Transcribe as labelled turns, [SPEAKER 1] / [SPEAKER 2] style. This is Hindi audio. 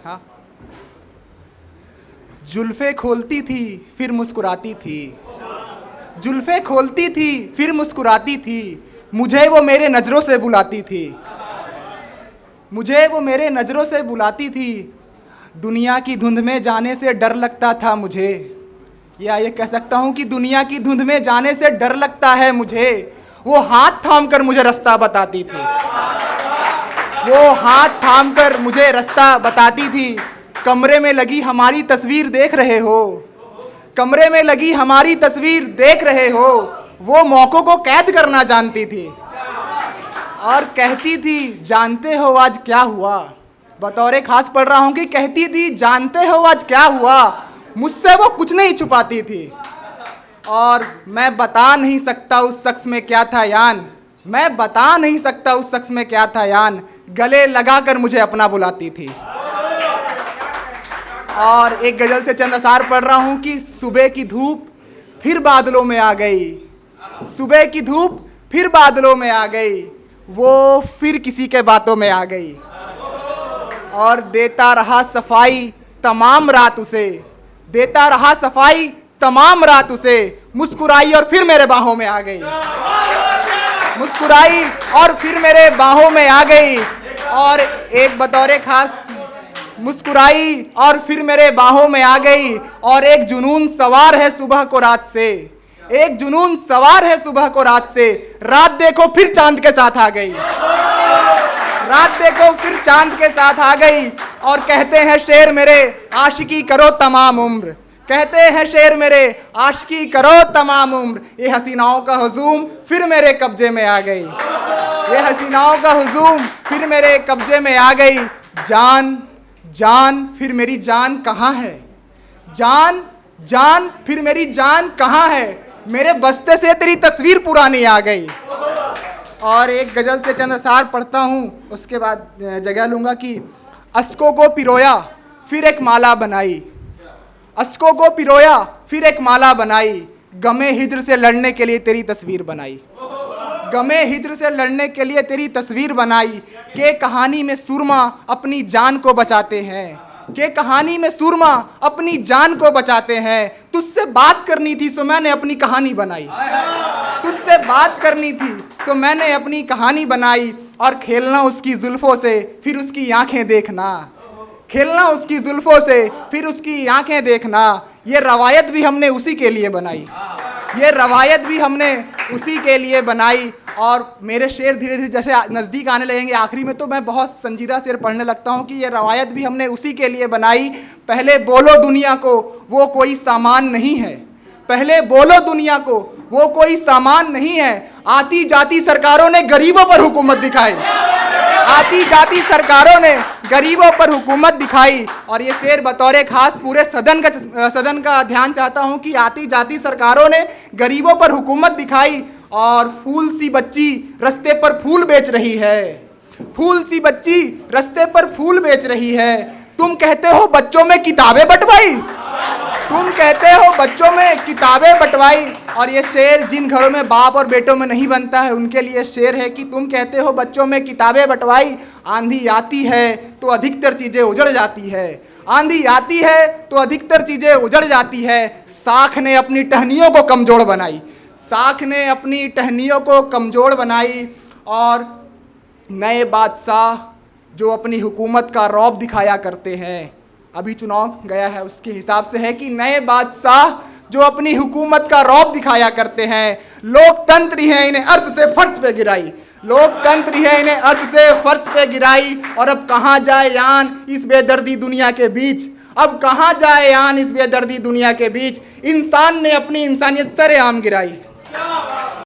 [SPEAKER 1] हाँ। जुल्फे खोलती थी फिर मुस्कुराती थी, जुल्फे खोलती थी फिर मुस्कुराती थी, मुझे वो मेरे नज़रों से बुलाती थी, मुझे वो मेरे नज़रों से बुलाती थी। दुनिया की धुंध में जाने से डर लगता था मुझे, या ये कह सकता हूँ कि दुनिया की धुंध में जाने से डर लगता है मुझे। वो हाथ थाम कर मुझे रास्ता बताती थी, वो हाथ थाम कर मुझे रास्ता बताती थी। कमरे में लगी हमारी तस्वीर देख रहे हो, कमरे में लगी हमारी तस्वीर देख रहे हो, वो मौक़ों को कैद करना जानती थी और कहती थी जानते हो आज क्या हुआ। बतौर खास पढ़ रहा हूँ कि कहती थी जानते हो आज क्या हुआ, मुझसे वो कुछ नहीं छुपाती थी और मैं बता नहीं सकता उस शख्स में क्या था यान, मैं बता नहीं सकता उस शख्स में क्या था यान, गले लगाकर मुझे अपना बुलाती थी। और एक गज़ल से चंद अशार पढ़ रहा हूँ कि सुबह की धूप फिर बादलों में आ गई, सुबह की धूप फिर बादलों में आ गई, वो फिर किसी के बातों में आ गई और देता रहा सफाई तमाम रात उसे, देता रहा सफाई तमाम रात उसे, मुस्कुराई और फिर मेरे बाहों में आ गई, मुस्कुराई और फिर मेरे बाहों में आ गई। और एक बतौर खास मुस्कुराई और फिर मेरे बाहों में आ गई। और एक जुनून सवार है सुबह को रात से, एक जुनून सवार है सुबह को रात से, रात देखो फिर चांद के साथ आ गई, रात देखो फिर चांद के साथ आ गई। और कहते हैं शेर मेरे आशिकी करो तमाम उम्र, कहते हैं शेर मेरे आशिकी करो तमाम उम्र, ये हसीनाओं का हुजूम फिर मेरे कब्जे में आ गई, ये हसीनाओं का हुजूम फिर मेरे कब्जे में आ गई। जान जान फिर मेरी जान कहाँ है, जान जान फिर मेरी जान कहाँ है, मेरे बस्ते से तेरी तस्वीर पुरानी आ गई। और एक गज़ल से चंद अशार पढ़ता हूँ, उसके बाद जगह लूँगा कि अश्कों को पिरोया फिर एक माला बनाई, अश्कों को पिरोया फिर एक माला बनाई, गमे हिज्र से लड़ने के लिए तेरी तस्वीर बनाई, गमे हिज्र से लड़ने के लिए तेरी तस्वीर बनाई। के कहानी में सुरमा अपनी जान को बचाते हैं, के कहानी में सुरमा अपनी जान को बचाते हैं। तुझसे बात करनी थी सो मैंने अपनी कहानी बनाई, तुझसे बात करनी थी सो मैंने अपनी कहानी बनाई। और खेलना उसकी जुल्फ़ों से फिर उसकी आंखें देखना, खेलना उसकी जुल्फ़ों से फिर उसकी आंखें देखना, ये रवायत भी हमने उसी के लिए बनाई, ये रवायत भी हमने उसी के लिए बनाई। और मेरे शेर धीरे धीरे जैसे नज़दीक आने लगेंगे आखिरी में, तो मैं बहुत संजीदा शेर पढ़ने लगता हूँ कि ये रवायत भी हमने उसी के लिए बनाई। पहले बोलो दुनिया को वो कोई सामान नहीं है, पहले बोलो दुनिया को वो कोई सामान नहीं है, आती जाती सरकारों ने गरीबों पर हुकूमत दिखाई, आती जाती सरकारों ने गरीबों पर हुकूमत दिखाई। और ये शेर बतौर खास पूरे सदन का ध्यान चाहता हूँ कि आती जाती सरकारों ने गरीबों पर हुकूमत दिखाई। और फूल सी बच्ची रास्ते पर फूल बेच रही है, फूल सी बच्ची रास्ते पर फूल बेच रही है, तुम कहते हो बच्चों में किताबें बंटवाई, तुम कहते हो बच्चों में किताबें बंटवाई। और ये शेर जिन घरों में बाप और बेटों में नहीं बनता है उनके लिए शेर है कि तुम कहते हो बच्चों में किताबें बंटवाई, आंधी आती है तो अधिकतर चीज़ें उजड़ जाती है, आंधी आती है तो अधिकतर चीज़ें उजड़ जाती है। साख ने अपनी टहनियों को कमज़ोर बनाई, साख ने अपनी टहनियों को कमज़ोर बनाई। और नए बादशाह जो अपनी हुकूमत का रौब दिखाया करते हैं, अभी चुनाव गया है उसके हिसाब से है कि नए बादशाह जो अपनी हुकूमत का रौब दिखाया करते हैं, लोकतंत्र ही है इन्हें अर्श से फर्श पे गिराई, लोकतंत्र ही है इन्हें अर्श से फर्श पे गिराई। और अब कहाँ जाए यान इस बेदर्दी दुनिया के बीच, अब कहाँ जाए यान इस बेदर्दी दुनिया के बीच, इंसान ने अपनी इंसानियत सरेआम गिराई।